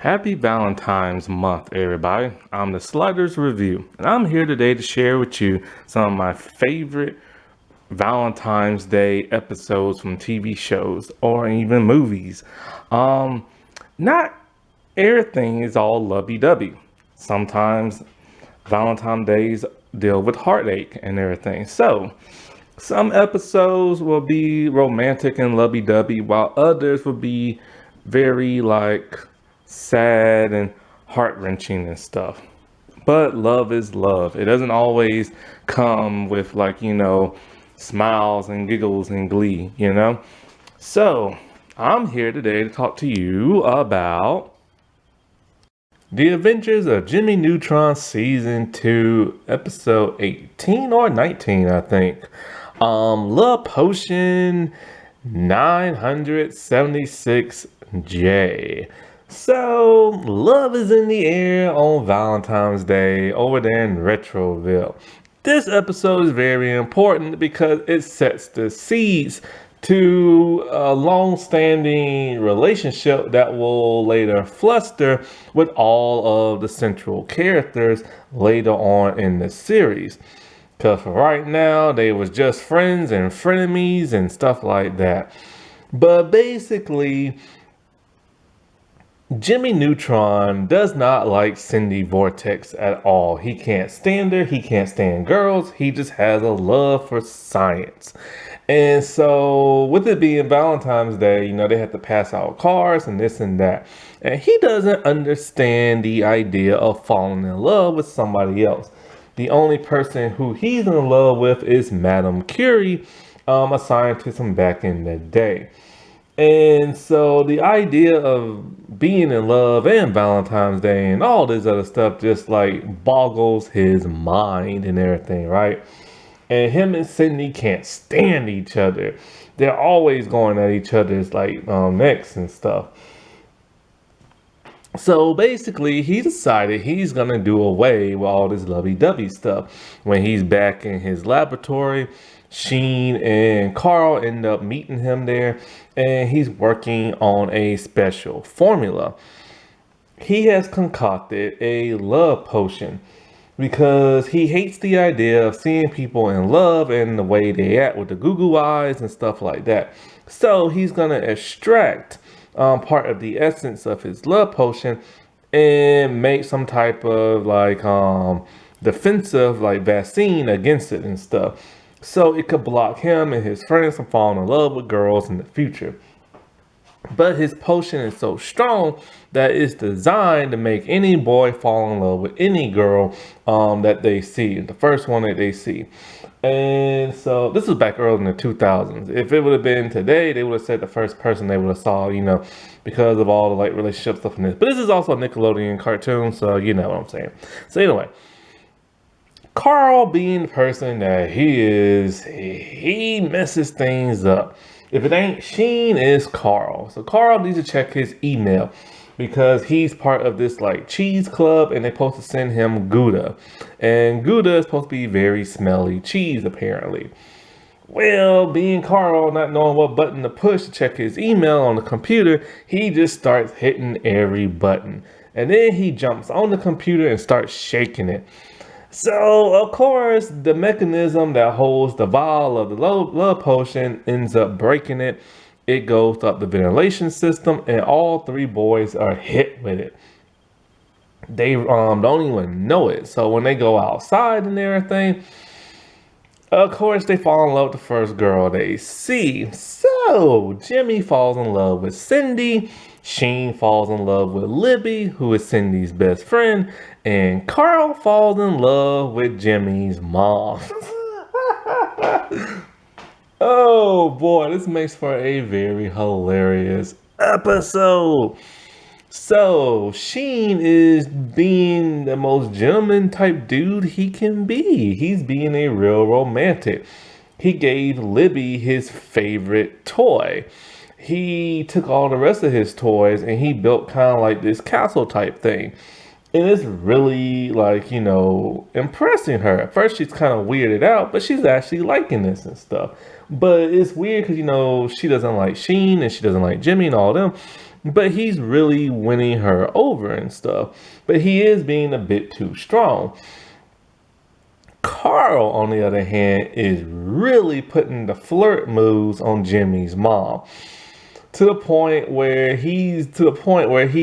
Happy Valentine's month, everybody. I'm the Sliders Review, and I'm here today to share with you some of my favorite Valentine's Day episodes from TV shows or even movies. Not everything is all lovey-dovey. Sometimes Valentine's Days deal with heartache and everything. So, some episodes will be romantic and lovey-dovey, while others will be very sad and heart-wrenching and stuff. But love is love. It doesn't always come with smiles and giggles and glee. So, I'm here today to talk to you about The Adventures of Jimmy Neutron Season 2, Episode 18 or 19, I think. Love Potion 976J. So, love is in the air on Valentine's Day over there in Retroville. This episode is very important because it sets the seeds to a long-standing relationship that will later fluster with all of the central characters later on in the series. Because for right now, they was just friends and frenemies and stuff like that. But basically, Jimmy Neutron does not like Cindy Vortex at all. He can't stand her. He can't stand girls. He just has a love for science. And so with it being Valentine's Day, they have to pass out cards and this and that. And he doesn't understand the idea of falling in love with somebody else. The only person who he's in love with is Madame Curie, a scientist from back in the day. And so the idea of being in love and Valentine's Day and all this other stuff just boggles his mind and everything, right? And him and Sydney can't stand each other. They're always going at each other's necks and stuff. So basically, he decided he's going to do away with all this lovey-dovey stuff. When he's back in his laboratory, Sheen and Carl end up meeting him there, and he's working on a special formula. He has concocted a love potion because he hates the idea of seeing people in love and the way they act with the goo eyes and stuff like that. So he's going to extract part of the essence of his love potion and make some type of defensive vaccine against it and stuff, so it could block him and his friends from falling in love with girls in the future. But his potion is so strong that it's designed to make any boy fall in love with any girl that they see, the first one that they see. And so this was back early in the 2000s. If it would have been today, they would have said the first person they would have saw, because of all the relationship stuff in this. But this is also a Nickelodeon cartoon, so you know what I'm saying. So anyway, Carl, being the person that he is, he messes things up. If it ain't Sheen, it's Carl. So Carl needs to check his email because he's part of this cheese club, and they're supposed to send him Gouda. And Gouda is supposed to be very smelly cheese, apparently. Well, being Carl, not knowing what button to push to check his email on the computer, he just starts hitting every button. And then he jumps on the computer and starts shaking it. So, of course, the mechanism that holds the vial of the love potion ends up breaking it. It goes up the ventilation system, and all three boys are hit with it. They don't even know it. So when they go outside and everything, of course, they fall in love with the first girl they see. So Jimmy falls in love with Cindy. Sheen falls in love with Libby, who is Cindy's best friend. And Carl falls in love with Jimmy's mom. Oh boy, this makes for a very hilarious episode. So, Sheen is being the most gentleman type dude he can be. He's being a real romantic. He gave Libby his favorite toy. He took all the rest of his toys and he built kind of this castle type thing. And it's really impressing her. At first she's kind of weirded out, but she's actually liking this and stuff. But it's weird because, she doesn't like Sheen and she doesn't like Jimmy and all them. but he's really winning her over and stuff. But he is being a bit too strong. Carl, on the other hand, is really putting the flirt moves on Jimmy's mom to the point where he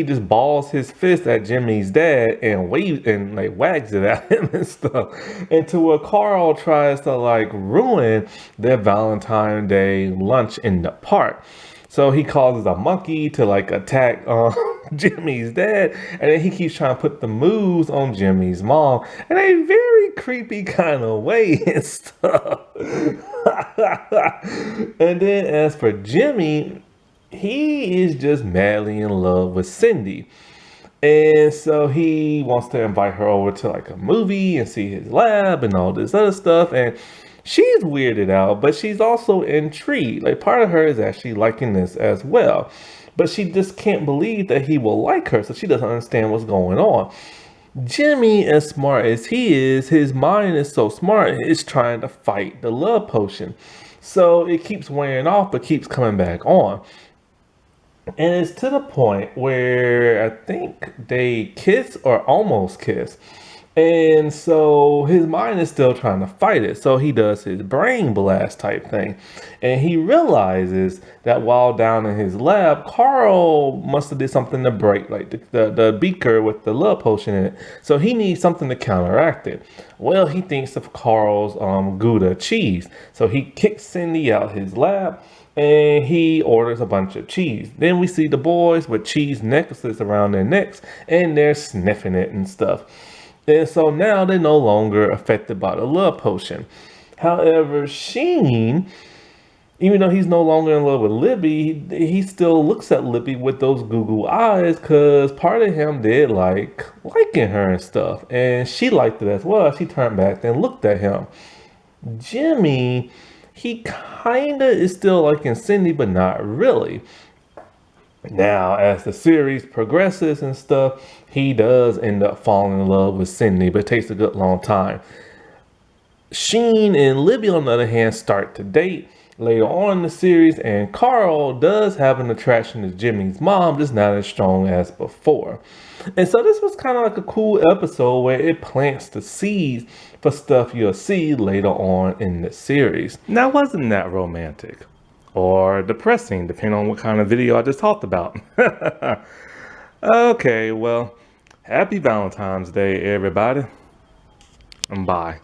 just balls his fist at Jimmy's dad and waves and like wags it at him and stuff. And to where Carl tries to like ruin their Valentine Day lunch in the park. So he causes a monkey to like attack Jimmy's dad, and then he keeps trying to put the moves on Jimmy's mom in a very creepy kind of way and stuff. And then as for Jimmy, he is just madly in love with Cindy. And so he wants to invite her over to like a movie and see his lab and all this other stuff. And she's weirded out, but she's also intrigued. Like part of her is actually liking this as well. But she just can't believe that he will like her. So she doesn't understand what's going on. Jimmy, as smart as he is, his mind is so smart, it's trying to fight the love potion. So it keeps wearing off, but keeps coming back on. And it's to the point where I think they kiss or almost kiss. And so his mind is still trying to fight it. So he does his brain blast type thing. And he realizes that while down in his lab, Carl must have did something to break like the beaker with the love potion in it. So he needs something to counteract it. Well, he thinks of Carl's Gouda cheese. So he kicks Cindy out his lab and he orders a bunch of cheese. Then we see the boys with cheese necklaces around their necks and they're sniffing it and stuff. And so now they're no longer affected by the love potion. However, Sheen, even though he's no longer in love with Libby, he still looks at Libby with those goo eyes because part of him did like liking her and stuff. And she liked it as well. She turned back and looked at him. Jimmy, he kinda is still liking Cindy, but not really. Now, as the series progresses and stuff, he does end up falling in love with Cindy, but it takes a good long time. Sheen and Libby, on the other hand, start to date later on in the series, and Carl does have an attraction to Jimmy's mom, just not as strong as before. And so this was kind of like a cool episode where it plants the seeds for stuff you'll see later on in the series. Now, wasn't that romantic? Or depressing, depending on what kind of video I just talked about. Okay, well, happy Valentine's Day, everybody. And bye.